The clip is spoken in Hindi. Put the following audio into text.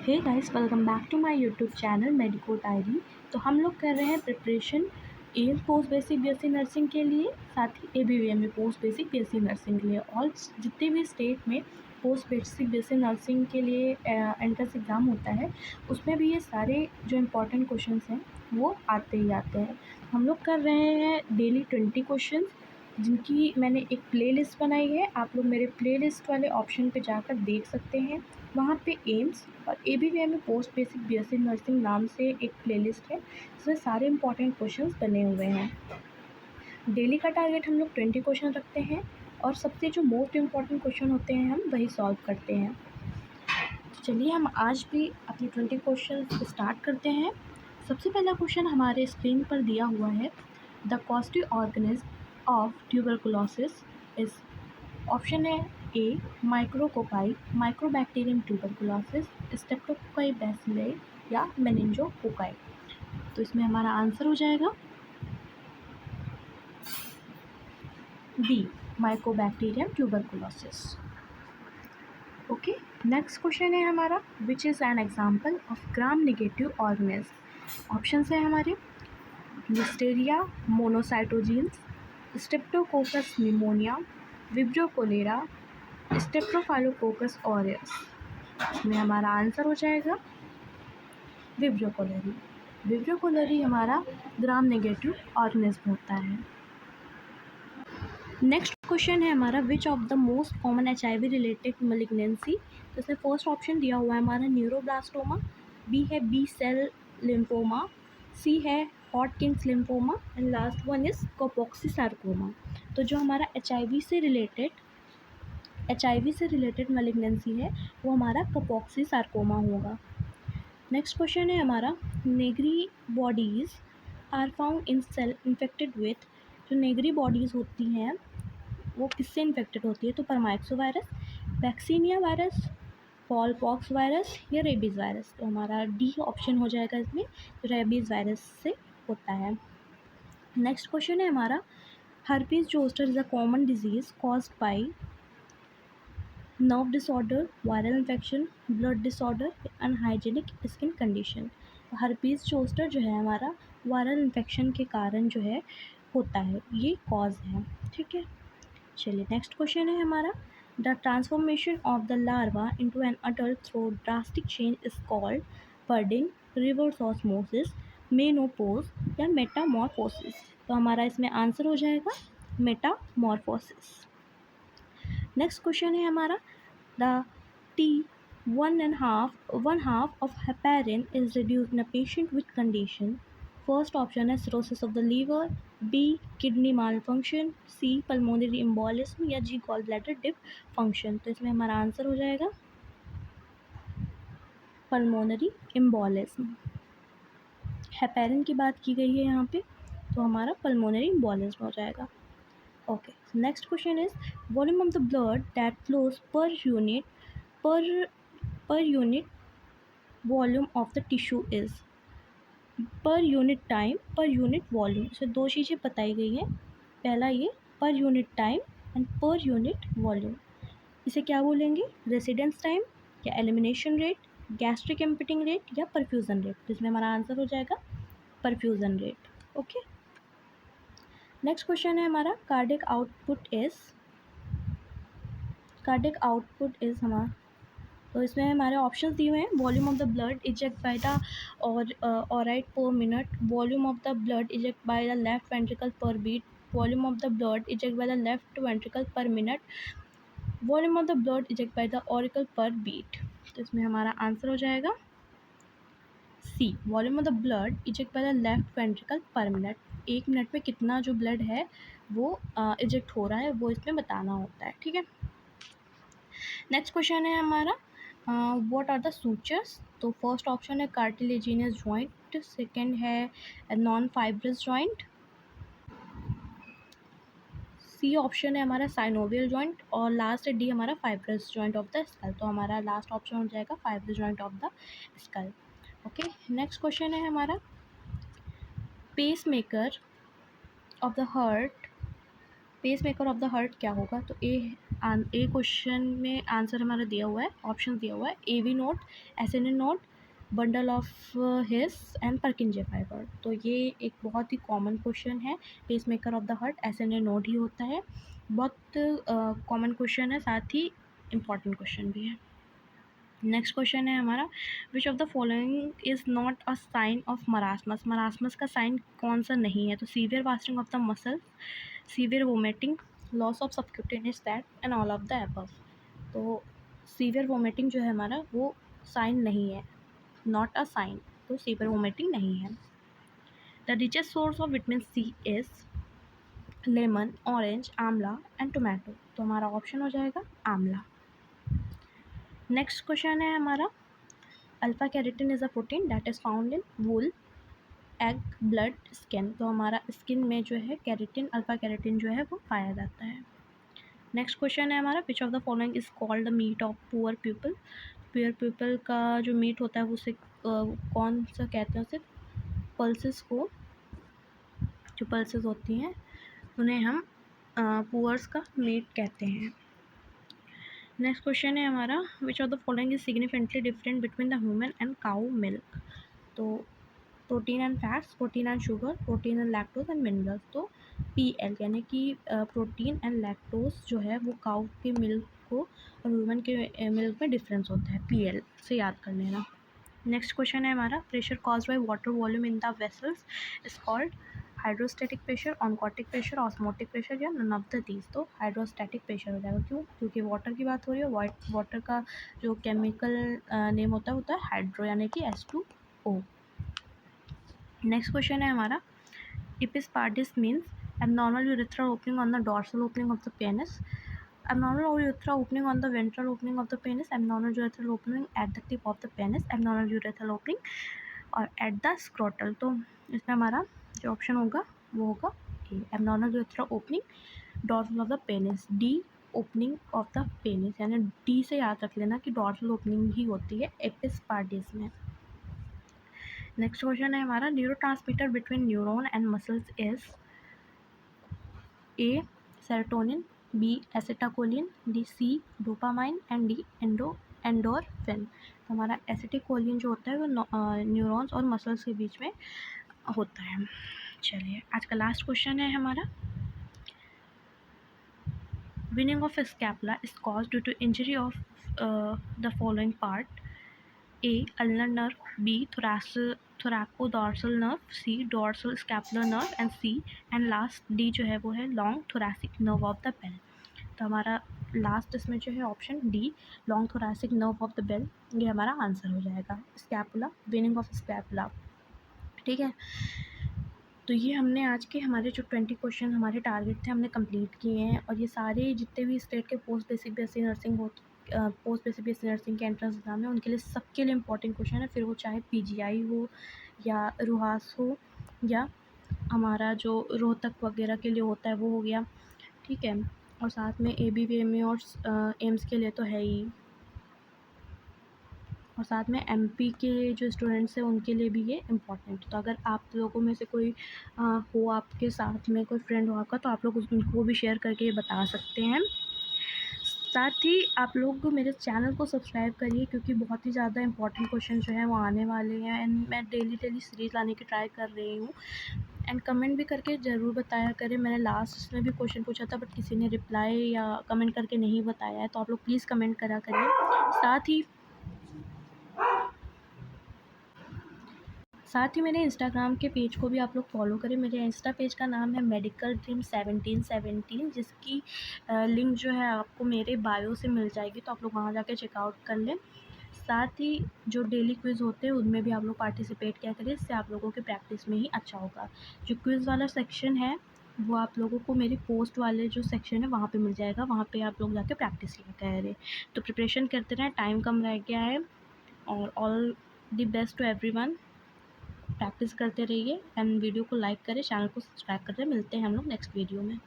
Hey guys, welcome back to my YouTube channel Medico Diary. तो हम लोग कर रहे हैं preparation AIIMS post basic BSc nursing के लिए, साथ ही एबीवीएम में पोस्ट बेसिक बीएससी नर्सिंग के लिए। और जितने भी स्टेट में पोस्ट बेसिक बीएससी नर्सिंग के लिए एंट्रेंस एग्ज़ाम होता है, उसमें भी ये सारे जो इम्पोर्टेंट क्वेश्चंस हैं वो आते ही आते हैं। हम लोग कर रहे हैं डेली 20 क्वेश्चन, जिनकी मैंने एक प्लेलिस्ट बनाई है। आप लोग मेरे प्लेलिस्ट वाले ऑप्शन पे जाकर देख सकते हैं। वहाँ पे एम्स और एबीवीएम में पोस्ट बेसिक बीएससी नर्सिंग नाम से एक प्लेलिस्ट है, जिसमें सारे इंपॉर्टेंट क्वेश्चंस बने हुए हैं। डेली का टारगेट हम लोग 20 क्वेश्चन रखते हैं, और सबसे जो मोस्ट इम्पॉर्टेंट क्वेश्चन होते हैं हम वही सॉल्व करते हैं। तो चलिए हम आज भी अपने 20 क्वेश्चन स्टार्ट करते हैं। सबसे पहला क्वेश्चन हमारे स्क्रीन पर दिया हुआ है। The costly organism of tuberculosis is, option है A micrococci, mycobacterium tuberculosis, streptococci bacilli या मेनिंजोकोकाई। तो इसमें हमारा आंसर हो जाएगा B, mycobacterium tuberculosis. Okay, next question है हमारा, which is an example of gram negative organism. Option है हमारे listeria monocytogenes, streptococcus pneumonia, vibrio cholera, staphylococcus aureus. इसमें हमारा आंसर हो जाएगा विब्रियो कोलेरी। विब्रियो कोलेरी हमारा ग्राम नेगेटिव ऑर्गेनिज्म होता है। नेक्स्ट क्वेश्चन है हमारा, which of the most common HIV related malignancy. तो इसमें फर्स्ट ऑप्शन दिया हुआ है हमारा न्यूरोब्लास्टोमा, बी है बी सेल लिम्फोमा, सी है Hodgkin's lymphoma, and last one is Kaposi sarcoma. तो जो हमारा HIV से रिलेटेड मलिग्नेंसी है वो हमारा कापोक्सी सार्कोमा होगा। नेक्स्ट क्वेश्चन है हमारा, Negri bodies are found in cell infected with. जो नेगरी बॉडीज़ होती हैं वो किससे इन्फेक्टेड होती है? तो परमाइक्सो वायरस, वैक्सीनिया वायरस, पॉल पॉक्स वायरस या रेबीज़ वायरस। तो हमारा डी ऑप्शन हो जाएगा इसमें, रेबीज़ वायरस से होता है। नेक्स्ट क्वेश्चन है हमारा, herpes zoster is a common disease caused by nerve disorder, viral infection, blood disorder, unhygienic skin condition. Herpes zoster जो है हमारा वायरल इन्फेक्शन के कारण जो है होता है, ये कॉज है। ठीक है, चलिए नेक्स्ट क्वेश्चन है हमारा, the transformation of the larva into an adult through drastic change is called budding, reverse osmosis, menopause या मेटामॉर्फोसिस। तो हमारा इसमें आंसर हो जाएगा मेटामॉर्फोसिस। नेक्स्ट क्वेश्चन है हमारा, the T one half of heparin is reduced in a patient with condition. First option है cirrhosis of the liver, B kidney malfunction, C pulmonary embolism या G gallbladder dysfunction। तो इसमें हमारा आंसर हो जाएगा pulmonary embolism। हेपेरिन की बात की गई है यहाँ पे, तो हमारा pulmonary embolism हो जाएगा। Okay, next question is, volume of the blood that flows per unit volume of the tissue is, per unit time, per unit volume. इसमें दो चीज़ें बताई गई हैं, पहला ये per unit time and per unit volume. इसे क्या बोलेंगे, रेसिडेंस टाइम या एलिमिनेशन रेट, गैस्ट्रिक एम्पिटिंग रेट या परफ्यूज़न रेट। तो इसमें हमारा आंसर हो जाएगा perfusion rate. Okay, next question है हमारा, कार्डियक आउटपुट इज़ हमारा। तो इसमें हमारे ऑप्शंस दिए हुए हैं, volume of the blood eject by the ऑराइट per minute, volume of the blood eject by the left ventricle per beat, volume of the blood eject by the left ventricle per minute, volume of the blood eject by the auricle per beat. तो इसमें हमारा आंसर हो जाएगा C, volume of the blood eject by the left ventricle per minute. एक मिनट में कितना जो ब्लड है वो इजेक्ट हो रहा है वो इसमें बताना होता है। ठीक है, नेक्स्ट क्वेश्चन है हमारा, व्हाट आर द सूचर्स। तो फर्स्ट ऑप्शन है कार्टिलेजिनियस जॉइंट, सेकंड है non fibrous joint, C option है हमारा साइनोवियल जॉइंट, और लास्ट है डी हमारा fibrous joint of the skull. तो हमारा लास्ट ऑप्शन हो जाएगा fibrous joint of the skull. Okay, next question है हमारा, pacemaker of the heart pacemaker of the heart क्या होगा, तो ए क्वेश्चन में आंसर हमारा दिया हुआ है, ऑप्शन दिया हुआ है AV node, SNA node, bundle of His and Purkinje fibre. तो ये एक बहुत ही कॉमन क्वेश्चन है, pacemaker of the heart SNA node ही होता है, बहुत कॉमन क्वेश्चन है, साथ ही इम्पॉर्टेंट क्वेश्चन भी है। नेक्स्ट क्वेश्चन है हमारा, which of the following is not a sign of marasmus. Marasmus का साइन कौन सा नहीं है, तो severe wasting of the muscle, severe vomiting, loss of subcutaneous fat and all of the above. तो सीवियर वोमिटिंग जो है हमारा वो साइन नहीं है, नॉट अ साइन, तो सीवियर वोमिटिंग नहीं है। The richest source of vitamin C is lemon, orange, amla and tomato. तो हमारा ऑप्शन हो जाएगा आंवला। नेक्स्ट क्वेश्चन है हमारा, alpha keratin is a protein that is found in wool, egg, blood, skin. तो हमारा स्किन में जो है कैरेटिन, अल्फा कैरेटिन जो है वो पाया जाता है। नेक्स्ट क्वेश्चन है हमारा, which of the following is called the meat of poor people. Poor people का जो मीट होता है वो उसे कौन सा कहते हैं, उसे पल्सेस को, जो पल्सेस होती हैं उन्हें हम पुअर्स का मीट कहते हैं। नेक्स्ट क्वेश्चन है हमारा, which of the following is significantly different between the human and cow milk. तो protein and fats, protein and sugar, protein and lactose and minerals. तो PL यानी कि प्रोटीन एंड लैक्टोज जो है वो काऊ के मिल्क को और ह्यूमन के मिल्क में डिफरेंस होता है, PL से याद कर लेना। नेक्स्ट क्वेश्चन है हमारा, pressure cause by water volume in the vessels is called hydrostatic pressure, oncotic pressure, osmotic pressure या नन ऑफ द दीज। तो हाइड्रोस्टैटिक प्रेशर हो जाएगा, क्यों, क्योंकि वाटर की बात हो रही है, वाटर का जो केमिकल नेम होता है हाइड्रो यानी कि H2O। नेक्स्ट क्वेश्चन है हमारा, epispartis means abnormal urethral opening on the dorsal opening of the penis, abnormal urethral opening on the ventral opening of the penis, abnormal urethral opening at the tip of the penis, abnormal urethral opening और at the scrotal। तो इसमें हमारा जो ऑप्शन होगा वो होगा ए, abnormal urethral opening dorsal of the penis, D opening of the penis, यानी D से याद रख लेना कि डॉर्सल ओपनिंग ही होती है एपिस्पार्टिस में। नेक्स्ट क्वेश्चन है हमारा, neurotransmitter between neuron and muscles is A serotonin, B एसिटाकोलिन, D C dopamine and D endorphin. तो हमारा एसिटिकोलिन जो होता है वो न्यूरॉन्स और मसल्स के बीच में होता है। चलिए आज का लास्ट क्वेश्चन है हमारा, winning of scapula is caused due to injury of the following part: A ulnar nerve, B thoracodorsal nerve, C dorsal scapular nerve and C and last D जो है वो है long thoracic nerve of the bell। तो हमारा लास्ट इसमें जो है option D long thoracic nerve of the bell, ये हमारा आंसर हो जाएगा, स्कैपुला, विनिंग ऑफ स्कैपुला। ठीक है, तो ये हमने आज के हमारे जो 20 क्वेश्चन हमारे टारगेट थे हमने कंप्लीट किए हैं, और ये सारे जितने भी स्टेट के post basic BSc nursing post basic BSc nursing के एंट्रेंस एग्जाम है उनके लिए सबके लिए इंपॉर्टेंट क्वेश्चन है, फिर वो चाहे PGI हो या रुहास हो या हमारा जो रोहतक वगैरह के लिए होता है वो हो गया। ठीक है, और साथ में ABVME और एम्स के लिए तो है ही, और साथ में MP के जो स्टूडेंट्स हैं उनके लिए भी ये इम्पॉर्टेंट। तो अगर आप लोगों में से कोई हो, आपके साथ में कोई फ्रेंड हो आपका, तो आप लोग उनको भी शेयर करके ये बता सकते हैं। साथ ही आप लोग मेरे चैनल को सब्सक्राइब करिए, क्योंकि बहुत ही ज़्यादा इंपॉर्टेंट क्वेश्चन जो है वो आने वाले हैं, एंड मैं डेली सीरीज़ लाने की ट्राई कर रही हूँ। एंड कमेंट भी करके ज़रूर बताया करें, मैंने लास्ट में भी क्वेश्चन पूछा था बट किसी ने रिप्लाई या कमेंट करके नहीं बताया है, तो आप लोग प्लीज़ कमेंट करा करिए। साथ ही मेरे इंस्टाग्राम के पेज को भी आप लोग फॉलो करें, मेरे इंस्टा पेज का नाम है मेडिकल ड्रीम 1717, जिसकी लिंक जो है आपको मेरे बायो से मिल जाएगी, तो आप लोग वहाँ जाके चेकआउट कर लें। साथ ही जो डेली क्विज़ होते हैं उनमें भी आप लोग पार्टिसिपेट किया करें, इससे आप लोगों की प्रैक्टिस में ही अच्छा होगा। जो क्विज़ वाला सेक्शन है वो आप लोगों को मेरी पोस्ट वाले जो सेक्शन है वहाँ पे मिल जाएगा, वहाँ पे आप लोग जाके प्रैक्टिस किया करें। तो प्रिपरेशन करते रहें, टाइम कम रह गया है, और all the best to everyone. Practice करते रहिए एंड वीडियो को लाइक करें, चैनल को सब्सक्राइब करें। मिलते हैं हम लोग नेक्स्ट वीडियो में।